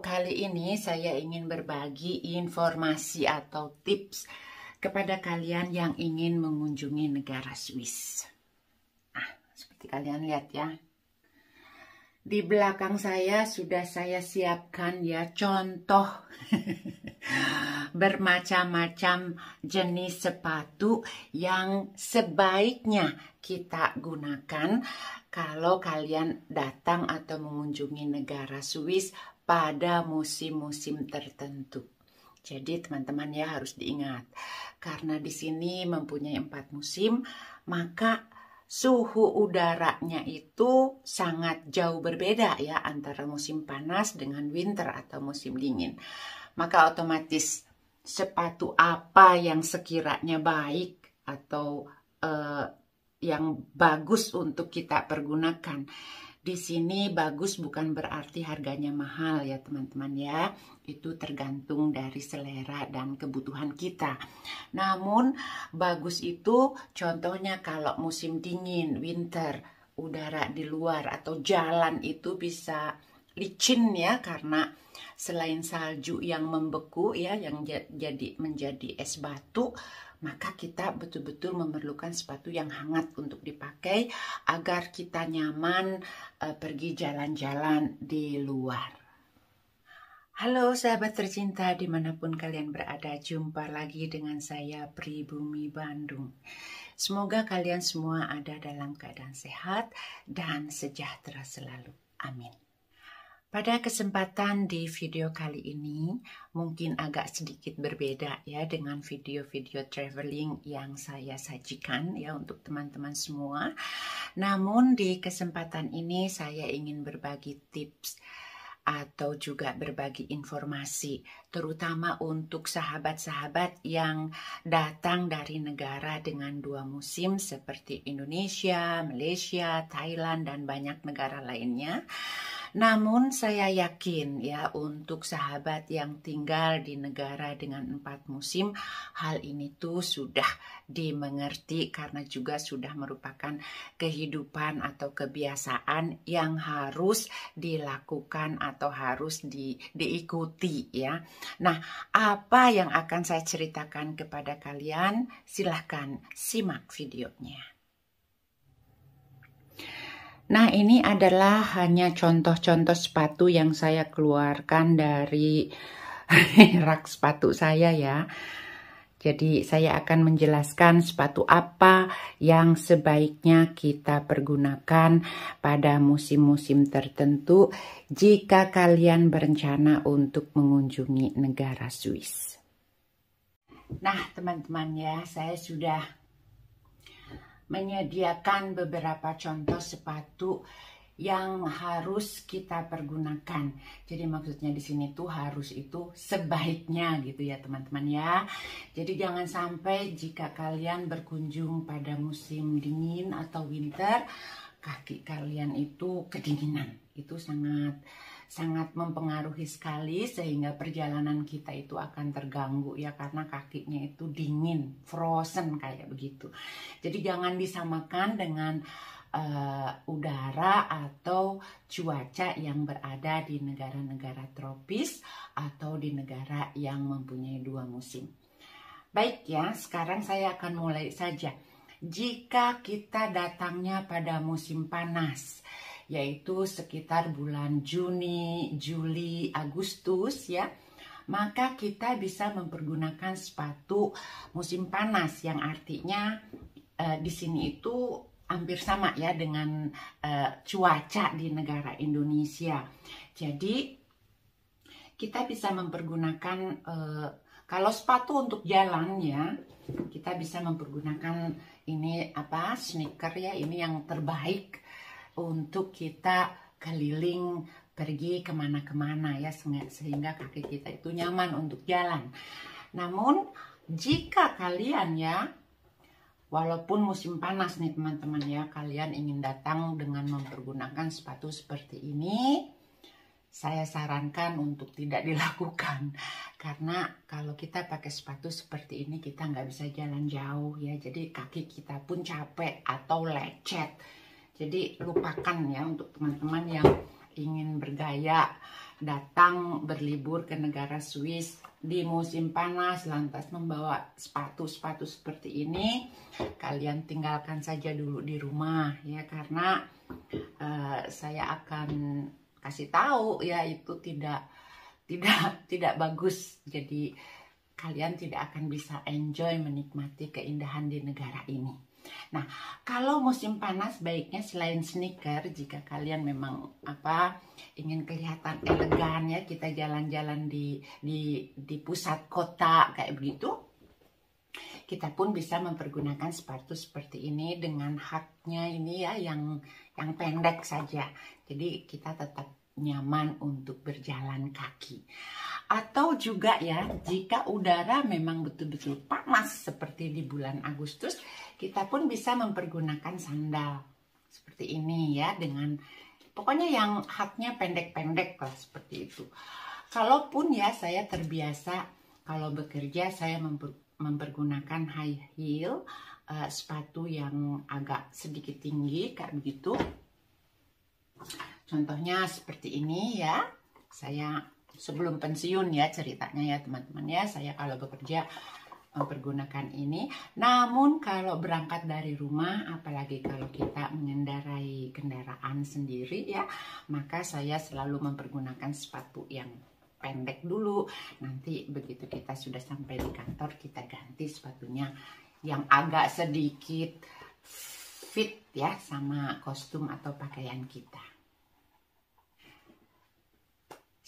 Kali ini saya ingin berbagi informasi atau tips kepada kalian yang ingin mengunjungi negara Swiss. Seperti kalian lihat ya. Di belakang saya sudah saya siapkan ya contoh bermacam-macam jenis sepatu yang sebaiknya kita gunakan kalau kalian datang atau mengunjungi negara Swiss pada musim-musim tertentu. Jadi teman-teman ya harus diingat, karena di sini mempunyai 4 musim, maka suhu udaranya itu sangat jauh berbeda ya antara musim panas dengan winter atau musim dingin. Maka otomatis sepatu apa yang sekiranya baik atau yang bagus untuk kita pergunakan. Di sini bagus bukan berarti harganya mahal ya teman-teman ya. Itu tergantung dari selera dan kebutuhan kita. Namun bagus itu contohnya kalau musim dingin, winter, udara di luar atau jalan itu bisa licin ya, karena selain salju yang membeku ya, yang menjadi es batu, maka kita betul-betul memerlukan sepatu yang hangat untuk dipakai agar kita nyaman pergi jalan-jalan di luar. Halo sahabat tercinta dimanapun kalian berada, jumpa lagi dengan saya Pribumi Bandung. Semoga kalian semua ada dalam keadaan sehat dan sejahtera selalu. Amin. Pada kesempatan di video kali ini mungkin agak sedikit berbeda ya dengan video-video traveling yang saya sajikan ya untuk teman-teman semua. Namun di kesempatan ini saya ingin berbagi tips atau juga berbagi informasi, terutama untuk sahabat-sahabat yang datang dari negara dengan 2 musim seperti Indonesia, Malaysia, Thailand, dan banyak negara lainnya. Namun saya yakin ya untuk sahabat yang tinggal di negara dengan 4 musim, hal ini tuh sudah dimengerti karena juga sudah merupakan kehidupan atau kebiasaan yang harus dilakukan atau harus diikuti ya. Nah, apa yang akan saya ceritakan kepada kalian? Silahkan simak videonya. Nah, ini adalah hanya contoh-contoh sepatu yang saya keluarkan dari rak sepatu saya ya. Jadi saya akan menjelaskan sepatu apa yang sebaiknya kita pergunakan pada musim-musim tertentu jika kalian berencana untuk mengunjungi negara Swiss. Nah, teman-teman ya, saya sudah menyediakan beberapa contoh sepatu yang harus kita pergunakan. Jadi maksudnya di sini tuh harus itu sebaiknya gitu ya teman-teman ya. Jadi jangan sampai jika kalian berkunjung pada musim dingin atau winter, kaki kalian itu kedinginan. Itu sangat mempengaruhi sekali sehingga perjalanan kita itu akan terganggu ya, karena kakinya itu dingin, frozen kayak begitu. Jadi jangan disamakan dengan udara atau cuaca yang berada di negara-negara tropis atau di negara yang mempunyai 2 musim. Baik ya, sekarang saya akan mulai saja. Jika kita datangnya pada musim panas, yaitu sekitar bulan Juni, Juli, Agustus ya, maka kita bisa mempergunakan sepatu musim panas yang artinya di sini itu hampir sama ya dengan cuaca di negara Indonesia. Jadi kita bisa mempergunakan kalau sepatu untuk jalan ya, kita bisa mempergunakan ini sneaker ya, ini yang terbaik untuk kita keliling pergi kemana-kemana ya, sehingga kaki kita itu nyaman untuk jalan. Namun jika kalian ya, walaupun musim panas nih teman-teman ya, kalian ingin datang dengan mempergunakan sepatu seperti ini, saya sarankan untuk tidak dilakukan. Karena kalau kita pakai sepatu seperti ini, kita nggak bisa jalan jauh ya, jadi kaki kita pun capek atau lecet. Jadi lupakan ya untuk teman-teman yang ingin bergaya, datang berlibur ke negara Swiss di musim panas, lantas membawa sepatu-sepatu seperti ini, kalian tinggalkan saja dulu di rumah ya, karena saya akan kasih tahu ya, itu tidak bagus. Jadi kalian tidak akan bisa enjoy menikmati keindahan di negara ini. Nah, kalau musim panas baiknya selain sneaker, jika kalian memang ingin kelihatan elegan ya, kita jalan-jalan di pusat kota kayak begitu, kita pun bisa mempergunakan sepatu seperti ini dengan haknya ini ya, yang pendek saja. Jadi kita tetap nyaman untuk berjalan kaki. Atau juga ya, jika udara memang betul-betul panas seperti di bulan Agustus, kita pun bisa mempergunakan sandal seperti ini ya, dengan pokoknya yang haknya pendek-pendek lah seperti itu. Kalaupun ya saya terbiasa kalau bekerja saya mempergunakan high heel, sepatu yang agak sedikit tinggi kayak begitu. Contohnya seperti ini ya, saya sebelum pensiun ya ceritanya ya teman-teman ya, saya kalau bekerja mempergunakan ini. Namun kalau berangkat dari rumah, apalagi kalau kita mengendarai kendaraan sendiri ya, maka saya selalu mempergunakan sepatu yang pendek dulu. Nanti begitu kita sudah sampai di kantor, kita ganti sepatunya yang agak sedikit fit ya sama kostum atau pakaian kita.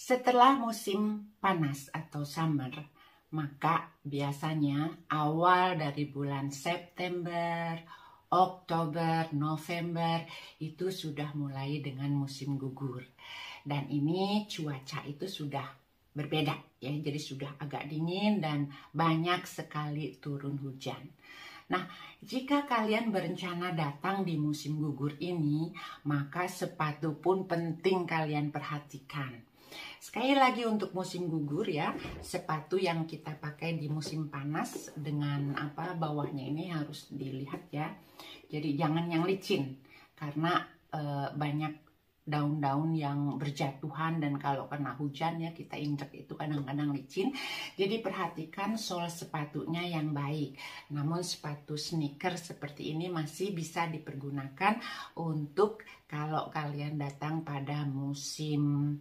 Setelah musim panas atau summer, maka biasanya awal dari bulan September, Oktober, November itu sudah mulai dengan musim gugur. Dan ini cuaca itu sudah berbeda ya, jadi sudah agak dingin dan banyak sekali turun hujan. Nah, jika kalian berencana datang di musim gugur ini, maka sepatu pun penting kalian perhatikan. Sekali lagi untuk musim gugur ya, sepatu yang kita pakai di musim panas dengan bawahnya ini harus dilihat ya. Jadi jangan yang licin, karena banyak daun-daun yang berjatuhan dan kalau kena hujan ya kita injek itu kadang-kadang licin. Jadi perhatikan sol sepatunya yang baik. Namun sepatu sneaker seperti ini masih bisa dipergunakan untuk kalau kalian datang pada musim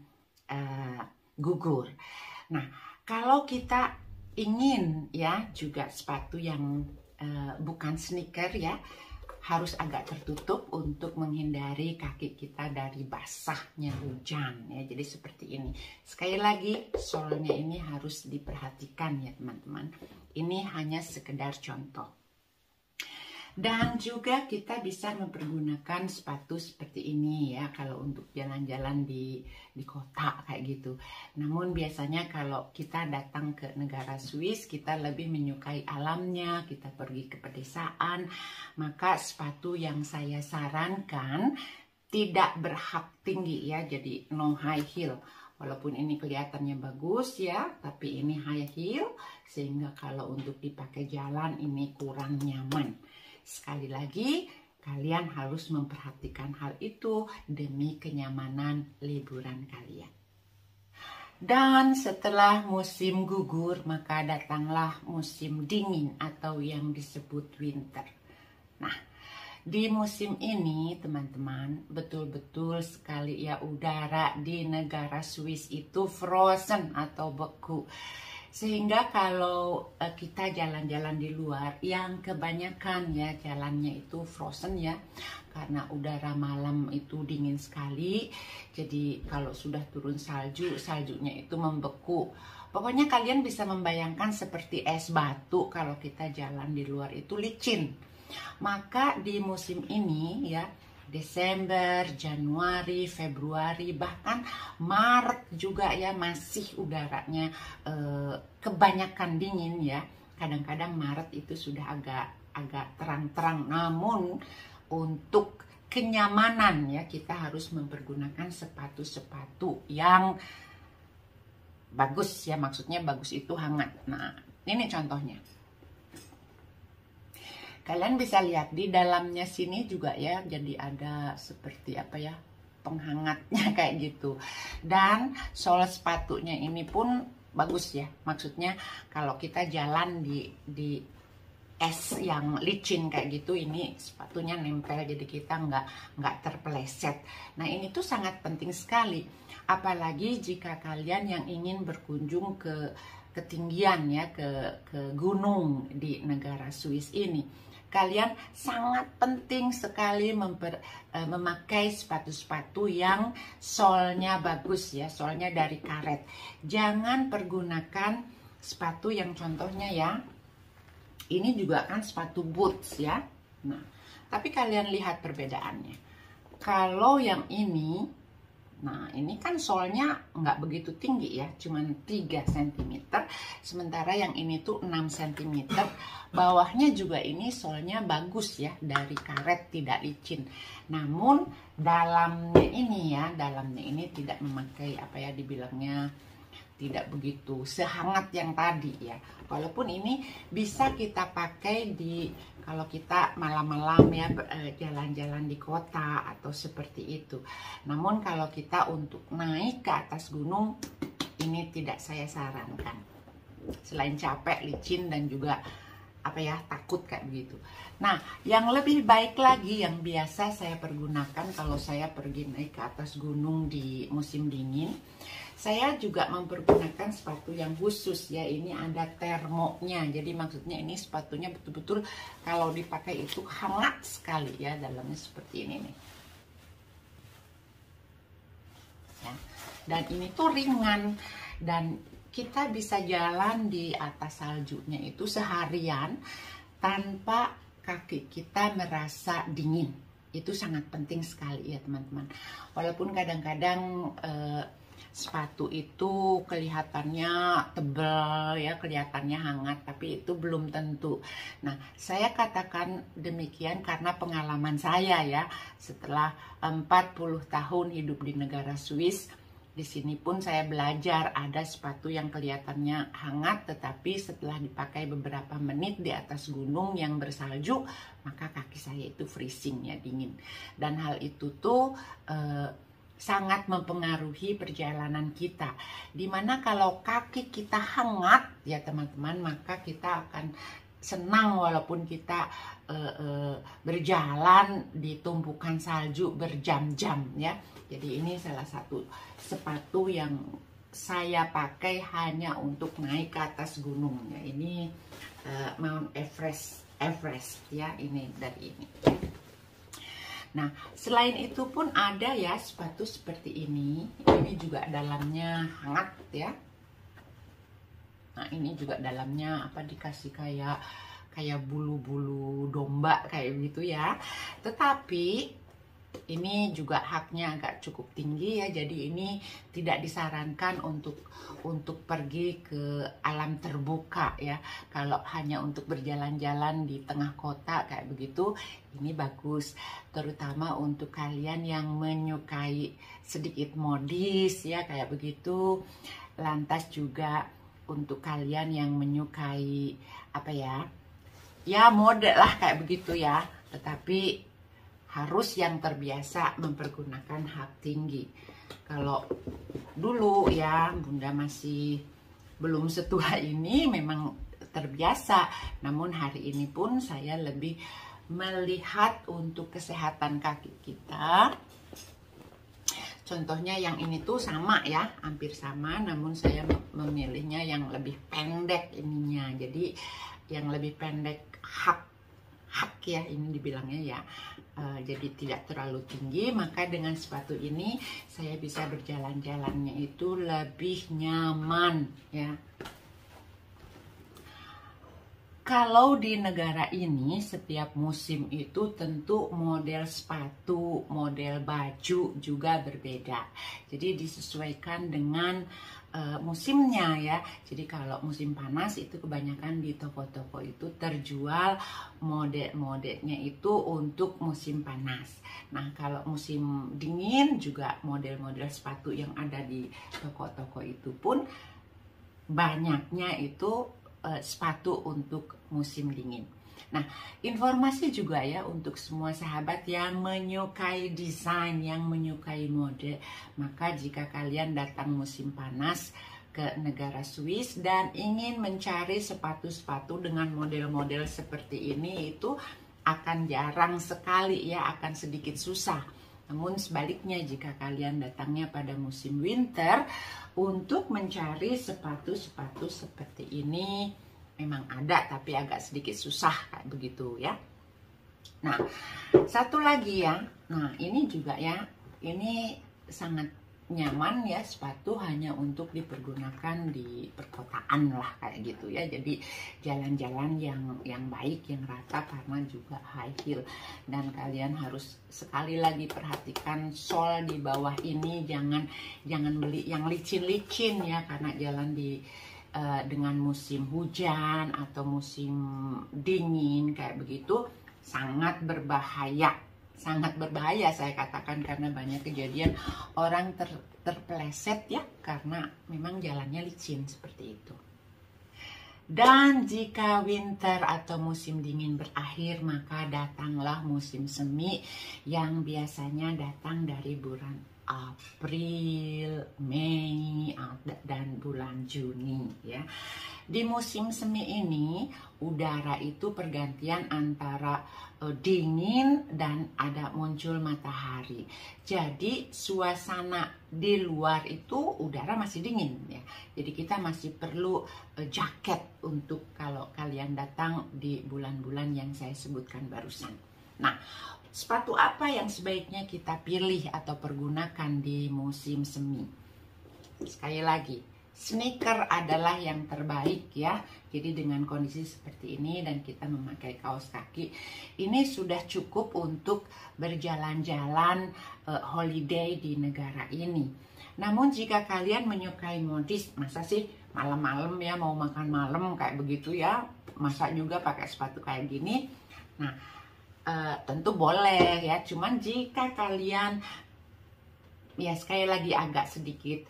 gugur. Nah, kalau kita ingin ya juga sepatu yang bukan sneaker ya, harus agak tertutup untuk menghindari kaki kita dari basahnya hujan ya. Jadi seperti ini. Sekali lagi, solnya ini harus diperhatikan ya teman-teman. Ini hanya sekedar contoh. Dan juga kita bisa mempergunakan sepatu seperti ini ya, kalau untuk jalan-jalan di kota kayak gitu. Namun biasanya kalau kita datang ke negara Swiss, kita lebih menyukai alamnya, kita pergi ke pedesaan, maka sepatu yang saya sarankan tidak berhak tinggi ya, jadi no high heel. Walaupun ini kelihatannya bagus ya, tapi ini high heel, sehingga kalau untuk dipakai jalan ini kurang nyaman. Sekali lagi, kalian harus memperhatikan hal itu demi kenyamanan liburan kalian. Dan setelah musim gugur, maka datanglah musim dingin atau yang disebut winter. Nah, di musim ini teman-teman, betul-betul sekali ya udara di negara Swiss itu frozen atau beku. Sehingga kalau kita jalan-jalan di luar, yang kebanyakan ya jalannya itu frozen ya, karena udara malam itu dingin sekali. Jadi kalau sudah turun salju, saljunya itu membeku. Pokoknya kalian bisa membayangkan seperti es batu kalau kita jalan di luar itu licin. Maka di musim ini ya, Desember, Januari, Februari, bahkan Maret juga ya masih udaranya kebanyakan dingin ya. Kadang-kadang Maret itu sudah agak terang-terang. Namun untuk kenyamanan ya kita harus mempergunakan sepatu-sepatu yang bagus ya, maksudnya bagus itu hangat. Nah, ini contohnya. Kalian bisa lihat di dalamnya sini juga ya, jadi ada seperti apa ya, penghangatnya kayak gitu. Dan sol sepatunya ini pun bagus ya, maksudnya kalau kita jalan di es yang licin kayak gitu, ini sepatunya nempel jadi kita nggak terpeleset. Nah ini tuh sangat penting sekali, apalagi jika kalian yang ingin berkunjung ke ketinggian ya, ke gunung di negara Swiss ini. Kalian sangat penting sekali memakai sepatu-sepatu yang solnya bagus ya, solnya dari karet. Jangan pergunakan sepatu yang contohnya ya, ini juga kan sepatu boots ya. Nah, tapi kalian lihat perbedaannya. Kalau yang ini, nah ini kan solnya nggak begitu tinggi ya, cuman 3 cm. Sementara yang ini tuh 6 cm. Bawahnya juga ini solnya bagus ya, dari karet, tidak licin. Namun dalamnya ini tidak memakai apa ya dibilangnya, tidak begitu sehangat yang tadi ya. Walaupun ini bisa kita pakai kalau kita malam-malam ya jalan-jalan di kota atau seperti itu. Namun kalau kita untuk naik ke atas gunung, ini tidak saya sarankan. Selain capek, licin, dan juga apa ya, takut kayak begitu. Nah, yang lebih baik lagi yang biasa saya pergunakan kalau saya pergi naik ke atas gunung di musim dingin, saya juga mempergunakan sepatu yang khusus ya. Ini ada termonya, jadi maksudnya ini sepatunya betul-betul kalau dipakai itu hangat sekali ya, dalamnya seperti ini nih ya. Dan ini tuh ringan, dan kita bisa jalan di atas saljunya itu seharian tanpa kaki kita merasa dingin. Itu sangat penting sekali ya teman-teman. Walaupun kadang-kadang sepatu itu kelihatannya tebal ya, kelihatannya hangat, tapi itu belum tentu. Nah, saya katakan demikian karena pengalaman saya ya, setelah 40 tahun hidup di negara Swiss. Di sini pun saya belajar ada sepatu yang kelihatannya hangat, tetapi setelah dipakai beberapa menit di atas gunung yang bersalju, maka kaki saya itu freezing ya, dingin. Dan hal itu tuh sangat mempengaruhi perjalanan kita. Dimana kalau kaki kita hangat ya teman-teman, maka kita akan senang walaupun kita berjalan di tumpukan salju berjam-jam ya. Jadi ini salah satu sepatu yang saya pakai hanya untuk naik ke atas gunung ya. Ini Mount Everest ya, ini dari ini. Nah, selain itu pun ada ya sepatu seperti ini. Ini juga dalamnya hangat ya. Nah, ini juga dalamnya apa, dikasih kayak bulu-bulu domba kayak gitu ya. Tetapi ini juga haknya agak cukup tinggi ya. Jadi ini tidak disarankan untuk pergi ke alam terbuka ya. Kalau hanya untuk berjalan-jalan di tengah kota kayak begitu, ini bagus. Terutama untuk kalian yang menyukai sedikit modis ya kayak begitu. Lantas juga untuk kalian yang menyukai apa ya, ya mode lah kayak begitu ya. Tetapi harus yang terbiasa mempergunakan hak tinggi. Kalau dulu ya Bunda masih belum setua ini memang terbiasa. Namun hari ini pun saya lebih melihat untuk kesehatan kaki kita. Contohnya yang ini tuh sama ya, hampir sama, namun saya memilihnya yang lebih pendek ininya. Jadi yang lebih pendek hak ya ini dibilangnya ya. Jadi tidak terlalu tinggi, maka dengan sepatu ini saya bisa berjalan-jalannya itu lebih nyaman ya. Kalau di negara ini setiap musim itu tentu model sepatu, model baju juga berbeda. Jadi disesuaikan dengan musimnya ya. Jadi kalau musim panas itu kebanyakan di toko-toko itu terjual model-modelnya itu untuk musim panas. Nah kalau musim dingin juga model-model sepatu yang ada di toko-toko itu pun banyaknya itu sepatu untuk musim dingin. Nah, informasi juga ya untuk semua sahabat yang menyukai desain, yang menyukai mode. Maka jika kalian datang musim panas ke negara Swiss dan ingin mencari sepatu-sepatu dengan model-model seperti ini, itu akan jarang sekali ya, akan sedikit susah. Namun sebaliknya jika kalian datangnya pada musim winter, untuk mencari sepatu-sepatu seperti ini memang ada, tapi agak sedikit susah kayak begitu ya. Nah, satu lagi ya. Nah, ini juga ya, ini sangat nyaman ya, sepatu hanya untuk dipergunakan di perkotaan lah kayak gitu ya. Jadi jalan-jalan yang baik, yang rata, karena juga high heel. Dan kalian harus sekali lagi perhatikan sol di bawah ini, jangan beli yang licin-licin ya, karena jalan dengan musim hujan atau musim dingin kayak begitu sangat berbahaya saya katakan, karena banyak kejadian orang terpeleset ya, karena memang jalannya licin seperti itu. Dan jika winter atau musim dingin berakhir, maka datanglah musim semi yang biasanya datang dari bulan April, Mei, dan bulan Juni ya. Di musim semi ini udara itu pergantian antara dingin dan ada muncul matahari. Jadi suasana di luar itu udara masih dingin ya. Jadi kita masih perlu jaket untuk kalau kalian datang di bulan-bulan yang saya sebutkan barusan. Nah, sepatu apa yang sebaiknya kita pilih atau pergunakan di musim semi? Sekali lagi, sneaker adalah yang terbaik ya. Jadi dengan kondisi seperti ini dan kita memakai kaos kaki, ini sudah cukup untuk berjalan-jalan holiday di negara ini. Namun jika kalian menyukai modis, masa sih malam-malam ya mau makan malam kayak begitu ya, masa juga pakai sepatu kayak gini? Nah, tentu boleh ya, cuman jika kalian ya sekali lagi agak sedikit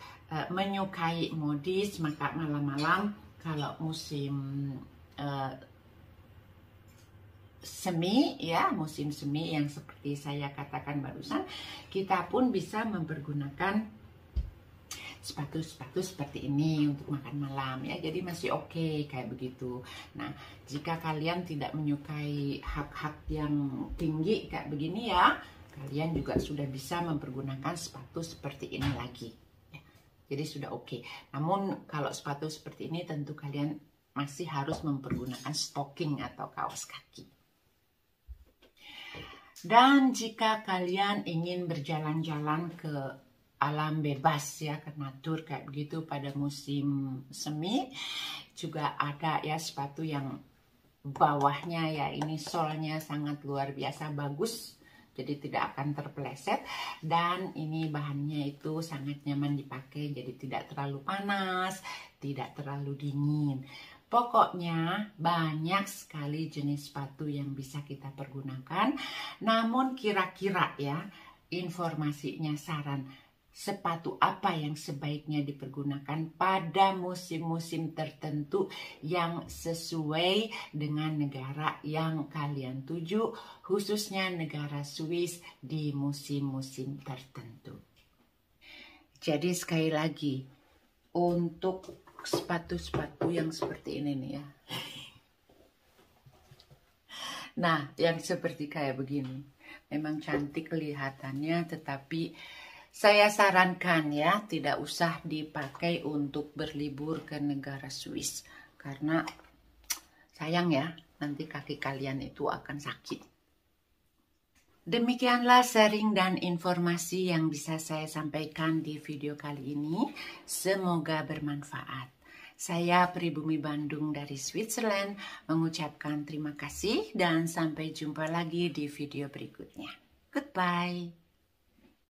menyukai modis, maka malam-malam kalau musim semi ya, musim semi yang seperti saya katakan barusan, kita pun bisa mempergunakan sepatu-sepatu seperti ini untuk makan malam ya, jadi masih oke kayak begitu. Nah, jika kalian tidak menyukai hak-hak yang tinggi kayak begini ya, kalian juga sudah bisa mempergunakan sepatu seperti ini lagi ya. Jadi sudah oke. Namun kalau sepatu seperti ini tentu kalian masih harus mempergunakan stocking atau kaos kaki. Dan jika kalian ingin berjalan-jalan ke alam bebas ya, ke natur kayak begitu pada musim semi, juga ada ya sepatu yang bawahnya ya ini solnya sangat luar biasa bagus, jadi tidak akan terpeleset, dan ini bahannya itu sangat nyaman dipakai, jadi tidak terlalu panas, tidak terlalu dingin. Pokoknya banyak sekali jenis sepatu yang bisa kita pergunakan. Namun kira-kira ya, informasinya, saran sepatu apa yang sebaiknya dipergunakan pada musim-musim tertentu yang sesuai dengan negara yang kalian tuju, khususnya negara Swiss di musim-musim tertentu. Jadi sekali lagi, untuk sepatu-sepatu yang seperti ini nih ya, nah yang seperti kayak begini memang cantik kelihatannya, tetapi saya sarankan ya tidak usah dipakai untuk berlibur ke negara Swiss, karena sayang ya nanti kaki kalian itu akan sakit. Demikianlah sharing dan informasi yang bisa saya sampaikan di video kali ini. Semoga bermanfaat. Saya Pribumi Bandung dari Switzerland mengucapkan terima kasih dan sampai jumpa lagi di video berikutnya. Goodbye.